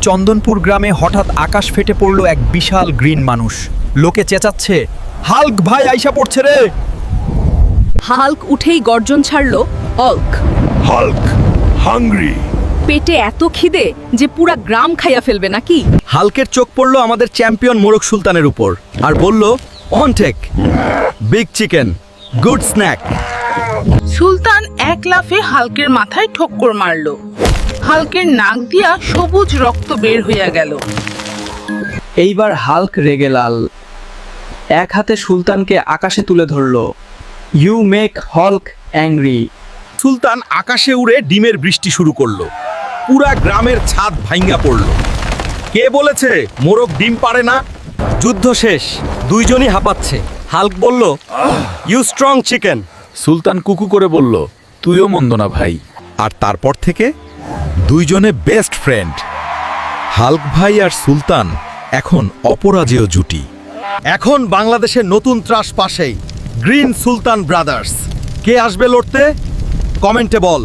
চন্দনপুর গ্রামে হঠাৎ আকাশ ফেটে পড়ল এক বিশাল গ্রিন মানুষ। লোকে চেঁচাচ্ছে, হাল্ক ভাই আইসা পড়ছে রে। হাল্ক উঠেই গর্জন ছাড়ল, অল্ক। Hulk hungry. পেটে এত খিদে যে পুরা গ্রাম খাইয়া ফেলবে নাকি? হাল্কের চোখ পড়ল আমাদের চ্যাম্পিয়ন মোরগ সুলতানের উপর আর বলল, on take big chicken, good snack. Sultan এক লাফে হাল্কের মাথায় ঠোক্কর মারল। হাল্কের নাক দিয়া সবুজ রক্ত বের হইয়া গেল। এইবার হাল্ক রেগে লাল। এক হাতে সুলতানকে আকাশে তুলে ধরল। You make Hulk angry. Sultan আকাশে উড়ে ডিমের বৃষ্টি শুরু করলো। পুরা গ্রামের ছাদ ভাঙ্গা পড়ল। কে বলেছে মোরগ ডিম পারে না? যুদ্ধ শেষ, দুইজনই হাঁপাচ্ছে। হাল্ক বলল, ইউ স্ট্রং চিকেন। সুলতান কুকু করে বলল, তুইও মন্দ না ভাই। আর তারপর থেকে দুইজনে বেস্ট ফ্রেন্ড। হাল্ক ভাই আর সুলতান এখন অপরাজেয় জুটি। এখন বাংলাদেশের নতুন ত্রাস পাশেই গ্রিন সুলতান ব্রাদার্স। কে আসবে লড়তে? কমেন্টে বল।